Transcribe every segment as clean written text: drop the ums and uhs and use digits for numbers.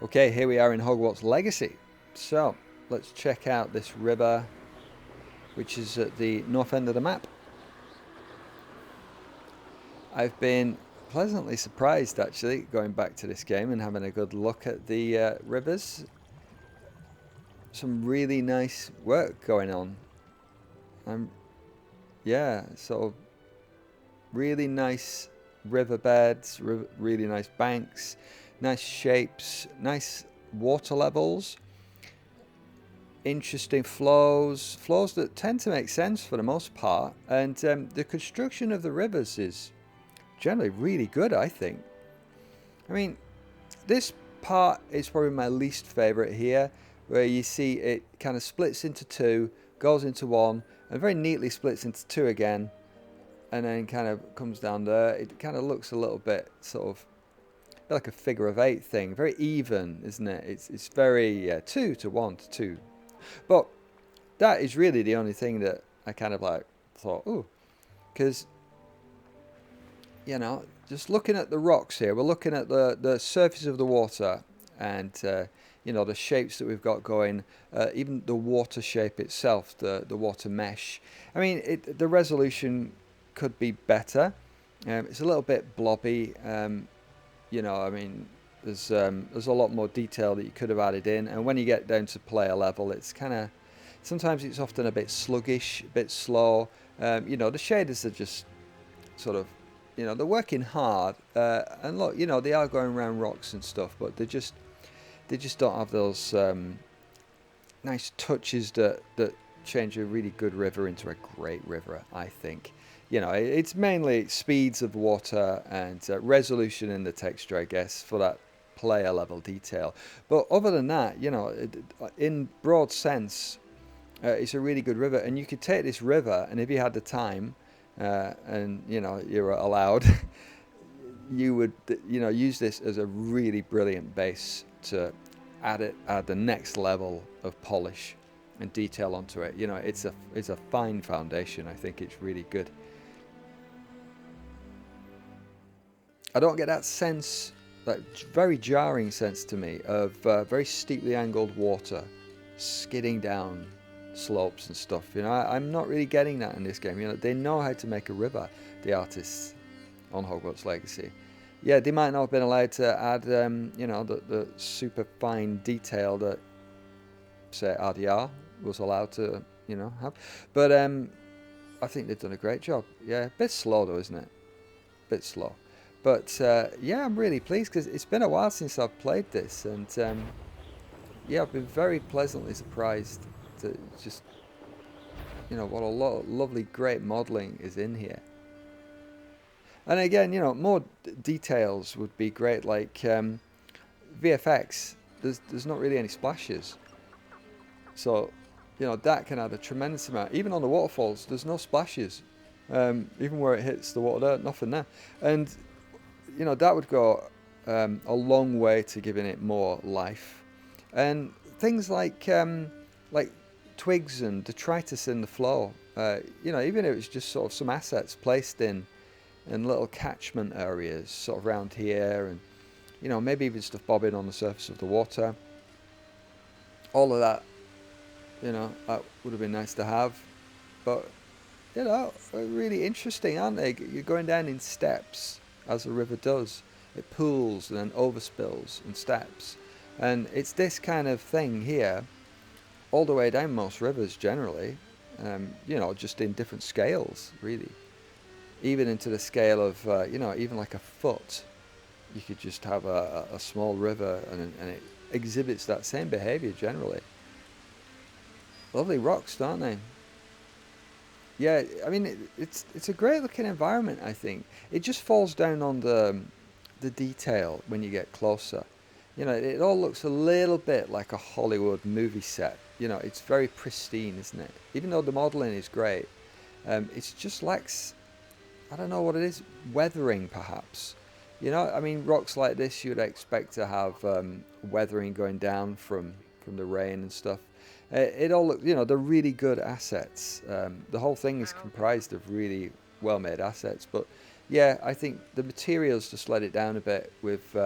Okay, here we are in Hogwarts Legacy. So, let's check out this river, which is at the north end of the map. I've been pleasantly surprised, actually, going back to this game and having a good look at the rivers. Some really nice work going on. Um, yeah, sort of really nice riverbeds, really nice banks, nice shapes, nice water levels. Interesting flows that tend to make sense for the most part, and the construction of the rivers is generally really good, I think. I mean, this part is probably my least favorite here, where you see it kind of splits into two, goes into one, and very neatly splits into two again, and then kind of comes down there. It kind of looks a little bit sort of like a figure of eight thing, very even, isn't it? It's very, yeah, 2 to 1 to 2. But that is really the only thing that I kind of like thought, ooh, because just looking at the rocks here, we're looking at the surface of the water, and the shapes that we've got going, even the water shape itself, the water mesh. I mean, the resolution could be better. It's a little bit blobby. I mean, there's a lot more detail that you could have added in, and when you get down to player level, it's kind of sometimes it's often a bit sluggish, a bit slow. The shaders are just sort of, they're working hard, and look, they are going around rocks and stuff, but they just don't have those nice touches that change a really good river into a great river, I think. It's mainly speeds of water and resolution in the texture, I guess, for that player level detail. But other than that, in broad sense, it's a really good river, and you could take this river, and if you had the time, and you're allowed, you would use this as a really brilliant base to add the next level of polish and detail onto it. It's a fine foundation. I think it's really good. I don't get that sense, that very jarring sense to me, of very steeply angled water skidding down slopes and stuff. I'm not really getting that in this game. They know how to make a river, the artists on Hogwarts Legacy. Yeah, they might not have been allowed to add, the super fine detail that, say, RDR was allowed to, have. But I think they've done a great job. Yeah, a bit slow though, isn't it? Bit slow. But yeah, I'm really pleased because it's been a while since I've played this, and yeah, I've been very pleasantly surprised to just, what a lot of lovely, great modelling is in here. And again, more details would be great, like VFX. There's not really any splashes, so that can add a tremendous amount. Even on the waterfalls, there's no splashes. Even where it hits the water, there, nothing there, and that would go a long way to giving it more life. And things like twigs and detritus in the flow. Even if it's just sort of some assets placed in little catchment areas, sort of around here, and maybe even stuff bobbing on the surface of the water. All of that, that would have been nice to have, but really interesting, aren't they? You're going down in steps, as the river does. It pools and then overspills and steps, and it's this kind of thing here, all the way down most rivers generally. Just in different scales, really. Even into the scale of, even like a foot, you could just have a small river, and it exhibits that same behavior generally. Lovely rocks, don't they? Yeah, I mean, it's a great looking environment, I think. It just falls down on the detail when you get closer. It all looks a little bit like a Hollywood movie set. It's very pristine, isn't it? Even though the modeling is great, it just lacks, I don't know what it is, weathering perhaps. I mean, rocks like this you would expect to have weathering going down from the rain and stuff. It all looks, they're really good assets. The whole thing is comprised of really well-made assets, but yeah, I think the materials just let it down a bit with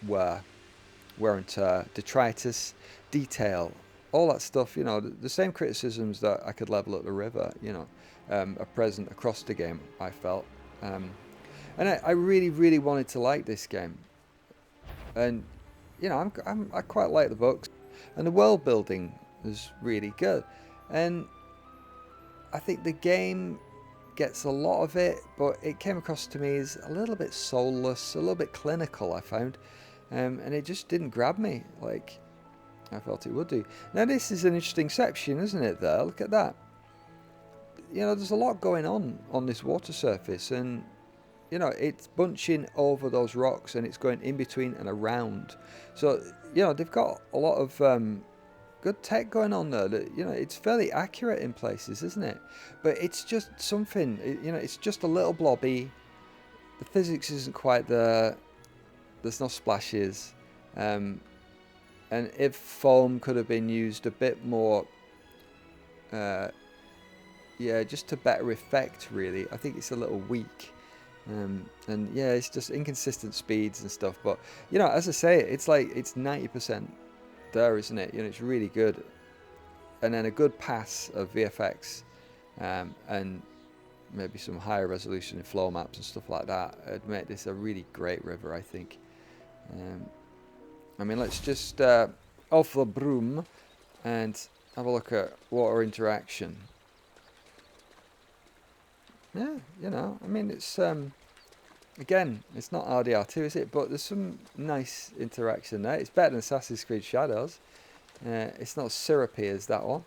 wear. wear and tear, detritus, detail, all that stuff. You know, the same criticisms that I could level at the river, you know, are present across the game, I felt. Um, and I really, really wanted to like this game. And, you know, I quite like the books. And the world building is really good. And I think the game gets a lot of it, but it came across to me as a little bit soulless, a little bit clinical, I found. And it just didn't grab me like I felt it would do. Now, this is an interesting section, isn't it, there? Look at that. You know, there's a lot going on this water surface, and, you know, it's bunching over those rocks, and it's going in between and around. So, you know, they've got a lot of good tech going on there. That, you know, it's fairly accurate in places, isn't it? But it's just something, you know, it's just a little blobby. The physics isn't quite there. There's no splashes. And if foam could have been used a bit more, yeah, just to better effect, really. I think it's a little weak. And yeah, it's just inconsistent speeds and stuff. But, you know, as I say, it's like it's 90% there, isn't it? You know, it's really good. And then a good pass of VFX, and maybe some higher resolution in flow maps and stuff like that would make this a really great river, I think. I mean, let's just off the broom and have a look at water interaction. Yeah, you know, I mean, it's again, it's not RDR2, is it? But there's some nice interaction there. It's better than Assassin's Creed Shadows. It's not syrupy as that one.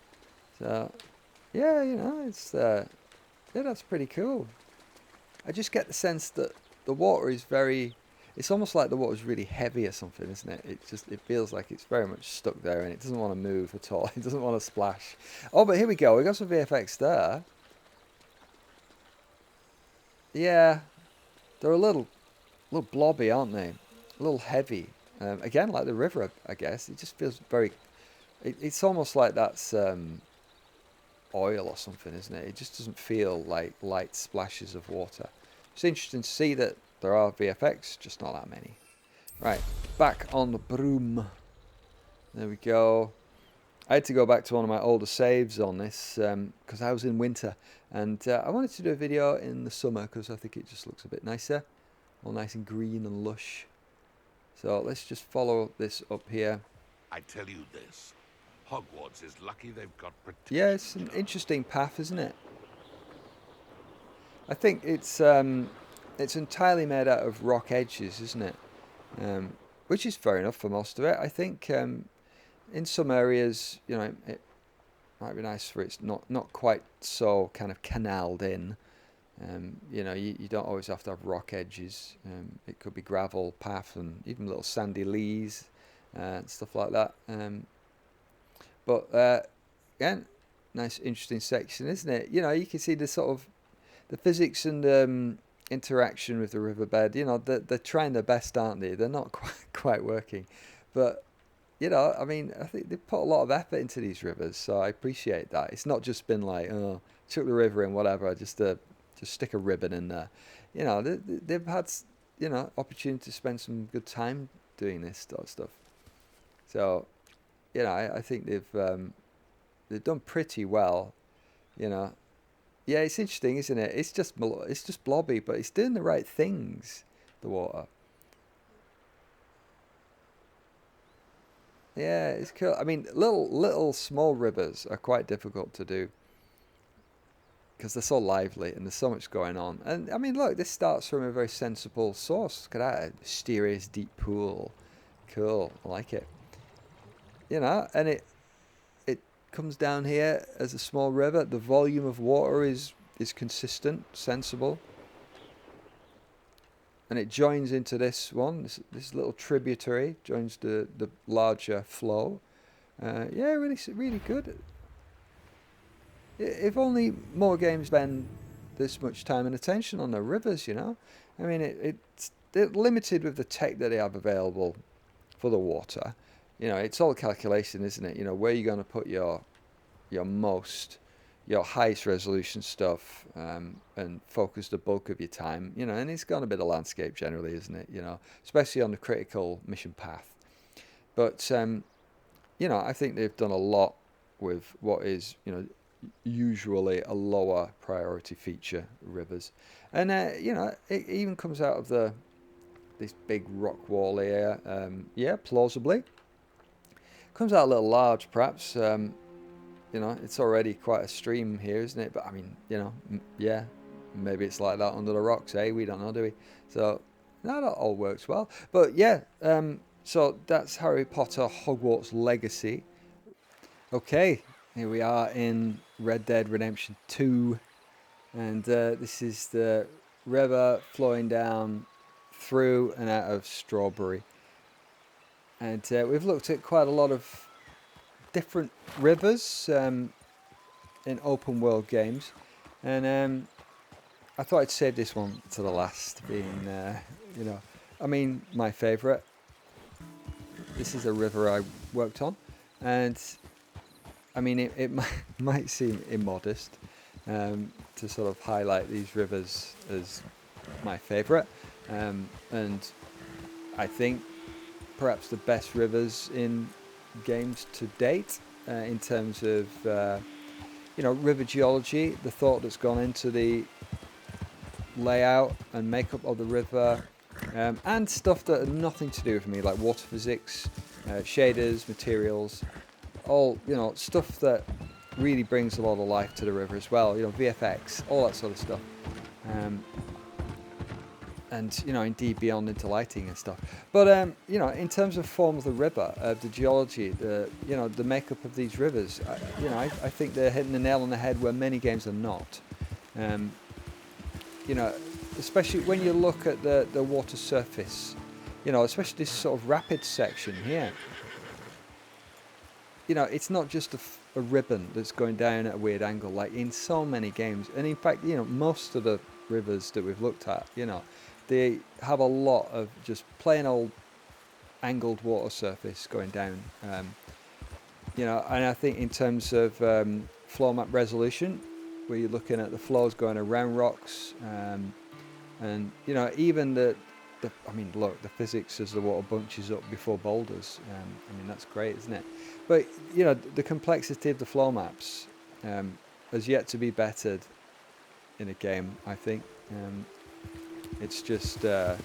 So, yeah, you know, it's yeah, that's pretty cool. I just get the sense that the water is very. It's almost like the water's really heavy or something, isn't it? It feels like it's very much stuck there, and it doesn't want to move at all. It doesn't want to splash. Oh, but here we go. We got some VFX there. Yeah, they're a little blobby, aren't they? A little heavy. Again, like the river, I guess. It just feels very. It's almost like that's oil or something, isn't it? It just doesn't feel like light splashes of water. It's interesting to see that there are VFX, just not that many. Right, back on the broom. There we go. I had to go back to one of my older saves on this because I was in winter, and I wanted to do a video in the summer because I think it just looks a bit nicer, all nice and green and lush. So let's just follow this up here. I tell you this, Hogwarts is lucky they've got protection. Yeah, it's an interesting path, isn't it? I think it's entirely made out of rock edges, isn't it? Which is fair enough for most of it. I think in some areas, you know, it might be nice for it's not quite so kind of canaled in. You know, you don't always have to have rock edges. It could be gravel path and even little sandy lees and stuff like that. But again, nice interesting section, isn't it? You know, you can see the sort of the physics and interaction with the riverbed. You know, they're trying their best, aren't they? They're not quite working, but you know, I mean, I think they've put a lot of effort into these rivers, so I appreciate that. It's not just been like, oh, took the river in, whatever, just stick a ribbon in there. You know, they've had, you know, opportunity to spend some good time doing this sort of stuff. So, you know, I think they've done pretty well. You know, yeah, it's interesting, isn't it? It's just blobby, but it's doing the right things. The water. Yeah, it's cool. I mean, little small rivers are quite difficult to do because they're so lively and there's so much going on. And I mean, look, this starts from a very sensible source. Look at that, a mysterious deep pool. Cool, I like it. You know, and it comes down here as a small river. The volume of water is consistent, sensible, and it joins into this one. This little tributary joins the larger flow. Yeah, really good. If only more games spend this much time and attention on their rivers, you know. I mean, they're limited with the tech that they have available for the water. You know, it's all calculation, isn't it? You know, where you're going to put your highest resolution stuff, and focus the bulk of your time. You know, and it's gone a bit of landscape generally, isn't it? You know, especially on the critical mission path. But I think they've done a lot with what is, usually a lower priority feature, rivers. And it even comes out of this big rock wall here. Yeah, plausibly. Comes out a little large, perhaps. It's already quite a stream here, isn't it? But I mean, yeah, maybe it's like that under the rocks, eh? We don't know, do we? So, no, that all works well. But yeah, so that's Harry Potter Hogwarts Legacy. Okay, here we are in Red Dead Redemption 2, and this is the river flowing down through and out of Strawberry. And we've looked at quite a lot of different rivers in open world games, and I thought I'd save this one to the last, being, I mean, my favourite. This is a river I worked on, and I mean, it might seem immodest to sort of highlight these rivers as my favourite, and I think perhaps the best rivers in games to date in terms of river geology, the thought that's gone into the layout and makeup of the river, and stuff that had nothing to do with me, like water physics, shaders, materials, all stuff that really brings a lot of life to the river as well. VFX, all that sort of stuff, and indeed beyond into lighting and stuff. But in terms of form of the river, the geology, the makeup of these rivers, I think they're hitting the nail on the head where many games are not. Especially when you look at the water surface, especially this sort of rapid section here. It's not just a ribbon that's going down at a weird angle, like in so many games. And in fact, most of the rivers that we've looked at, they have a lot of just plain old angled water surface going down. And I think in terms of flow map resolution, where you're looking at the flows going around rocks, and even the look, the physics as the water bunches up before boulders. That's great, isn't it? But the complexity of the flow maps has yet to be bettered in a game, I think. It's just the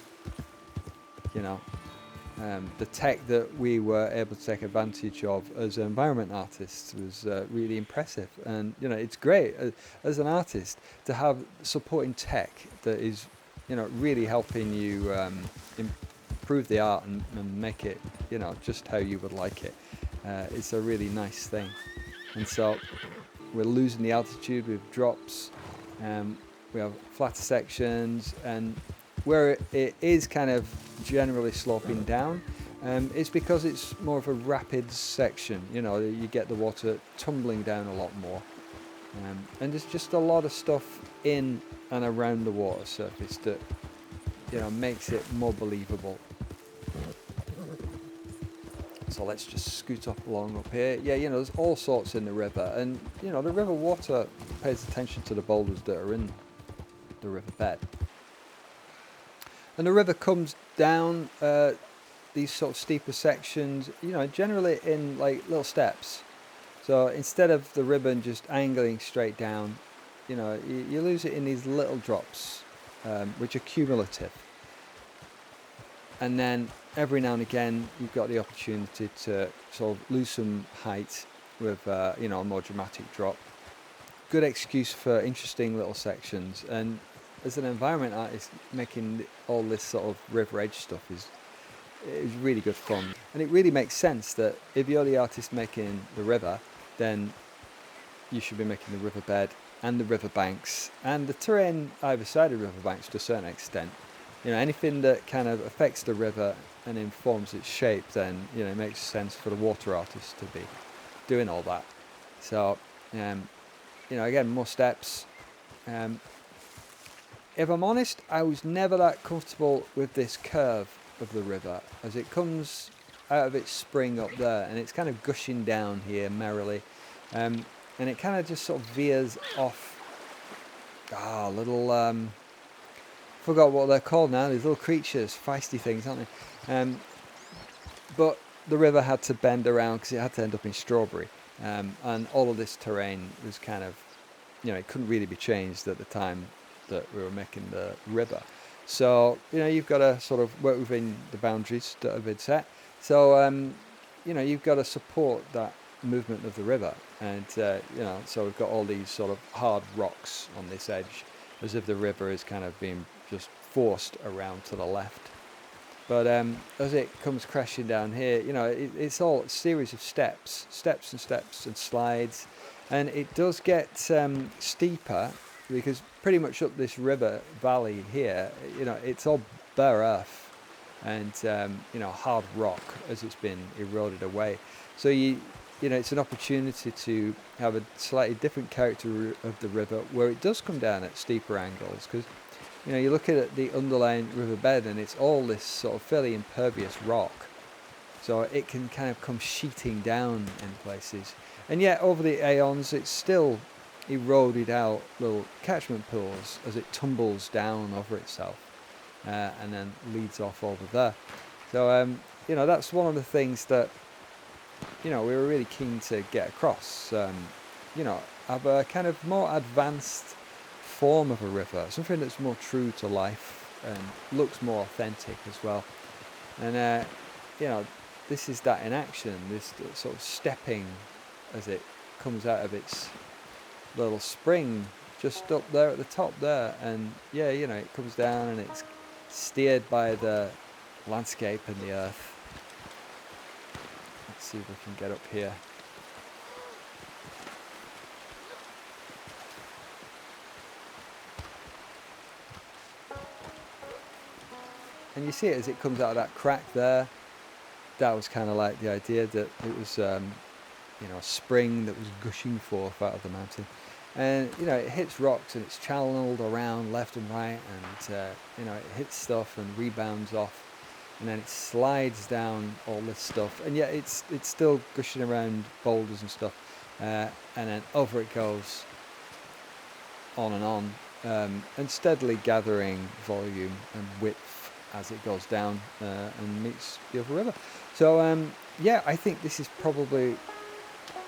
tech that we were able to take advantage of as environment artists was really impressive. And it's great as an artist to have supporting tech that is really helping you improve the art and make it just how you would like it. It's a really nice thing. And so we're losing the altitude with drops. We have flatter sections, and where it is kind of generally sloping down, it's because it's more of a rapid section. You get the water tumbling down a lot more, and there's just a lot of stuff in and around the water surface that makes it more believable. So let's just scoot up along up here. Yeah, there's all sorts in the river, and the river water pays attention to the boulders that are in the river bed. And the river comes down these sort of steeper sections, generally in like little steps. So instead of the ribbon just angling straight down, you lose it in these little drops, which are cumulative. And then every now and again, you've got the opportunity to sort of lose some height with, a more dramatic drop. Good excuse for interesting little sections. And as an environment artist, making all this sort of river edge stuff is really good fun. And it really makes sense that if you're the artist making the river, then you should be making the riverbed and the riverbanks and the terrain either side of riverbanks to a certain extent. Anything that kind of affects the river and informs its shape, then it makes sense for the water artist to be doing all that. So again, more steps. If I'm honest, I was never that comfortable with this curve of the river as it comes out of its spring up there, and it's kind of gushing down here merrily, and it kind of just sort of veers off. Little forgot what they're called now. These little creatures, feisty things, aren't they? But the river had to bend around because it had to end up in Strawberry, and all of this terrain was kind of, it couldn't really be changed at the time that we were making the river. So you've got to sort of work within the boundaries that have been set. So you've got to support that movement of the river, and so we've got all these sort of hard rocks on this edge, as if the river is kind of being just forced around to the left. But as it comes crashing down here, it's all a series of steps and slides, and it does get steeper because pretty much up this river valley here, it's all bare earth and hard rock as it's been eroded away. So it's an opportunity to have a slightly different character of the river where it does come down at steeper angles, because you look at the underlying riverbed and it's all this sort of fairly impervious rock. So it can kind of come sheeting down in places. And yet over the aeons it's still eroded out little catchment pools as it tumbles down over itself and then leads off over there. So, that's one of the things that, we were really keen to get across. Have a kind of more advanced form of a river, something that's more true to life and looks more authentic as well. And this is that in action, this sort of stepping as it comes out of its little spring just up there at the top there, and it comes down and it's steered by the landscape and the earth. Let's see if we can get up here. And you see it as it comes out of that crack there. That was kind of like the idea that it was, a spring that was gushing forth out of the mountain. And, it hits rocks and it's channeled around left and right, and, it hits stuff and rebounds off. And then it slides down all this stuff. And yet it's still gushing around boulders and stuff. And then over it goes, on and on, and steadily gathering volume and width as it goes down and meets the other river. So I think this is probably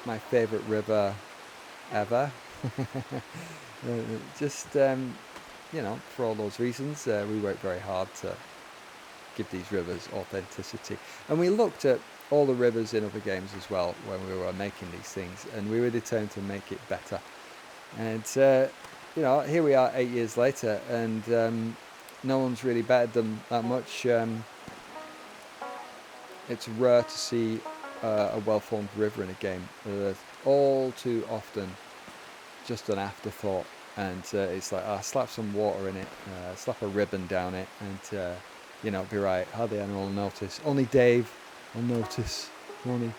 my favourite river ever. Just for all those reasons, we worked very hard to give these rivers authenticity, and we looked at all the rivers in other games as well when we were making these things, and we were determined to make it better. And here we are 8 years later, and no one's really bettered them that much. It's rare to see a well-formed river in a game. There's all too often just an afterthought, and it's like, slap some water in it, slap a ribbon down it, and be right. Hardly anyone will notice. Only Dave will notice. Only.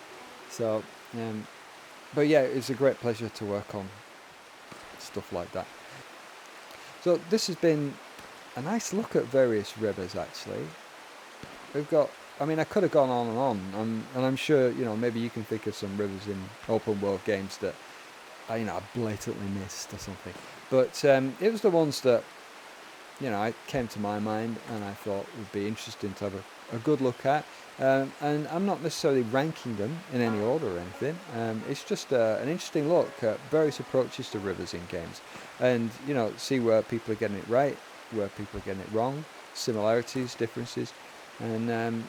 So, but yeah, it's a great pleasure to work on stuff like that. So this has been a nice look at various rivers, actually. We've got, I could have gone on and on, and I'm sure, maybe you can think of some rivers in open world games that I blatantly missed or something. But it was the ones that, I came to my mind and I thought would be interesting to have a good look at. And I'm not necessarily ranking them in any order or anything. It's just an interesting look at various approaches to rivers in games, and see where people are getting it right, where people are getting it wrong, similarities, differences, and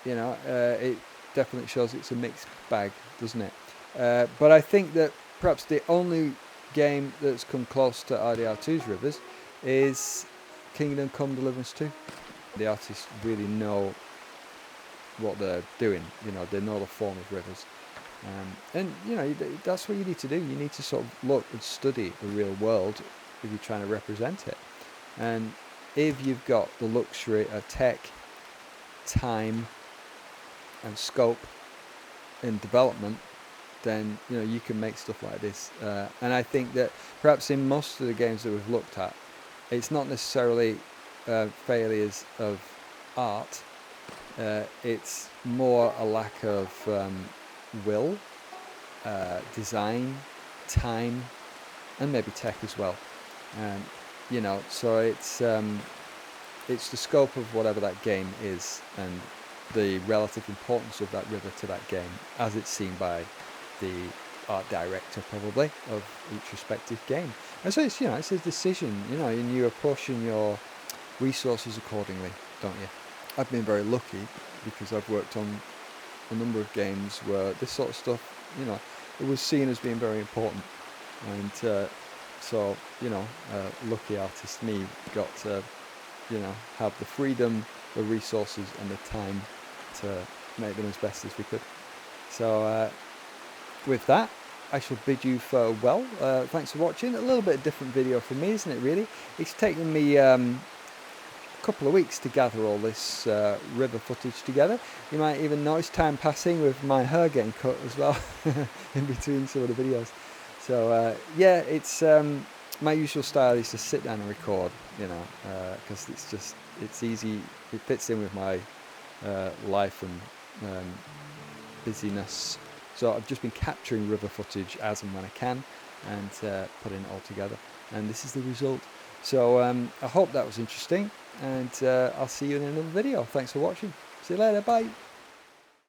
it definitely shows it's a mixed bag, doesn't it? But I think that perhaps the only game that's come close to RDR2's rivers is Kingdom Come Deliverance 2. The artists really know what they're doing. They know the form of rivers, and that's what you need to do. You need to sort of look and study the real world if you're trying to represent it. And if you've got the luxury of tech, time, and scope in development, then you can make stuff like this. And I think that perhaps in most of the games that we've looked at, it's not necessarily failures of art. It's more a lack of will, design, time, and maybe tech as well. So it's the scope of whatever that game is, and the relative importance of that river to that game as it's seen by the art director probably of each respective game. And so it's, it's a decision, and you apportion your resources accordingly, don't you? I've been very lucky because I've worked on a number of games where this sort of stuff, it was seen as being very important. And so, lucky artist me got to, have the freedom, the resources and the time to make them as best as we could. So with that, I shall bid you farewell. Thanks for watching. A little bit different video for me, isn't it, really? It's taken me a couple of weeks to gather all this river footage together. You might even notice time passing with my hair getting cut as well in between some of the videos. So yeah, it's my usual style is to sit down and record, because it's easy. It fits in with my life and busyness. So I've just been capturing river footage as and when I can and putting it all together. And this is the result. So I hope that was interesting, and I'll see you in another video. Thanks for watching. See you later. Bye.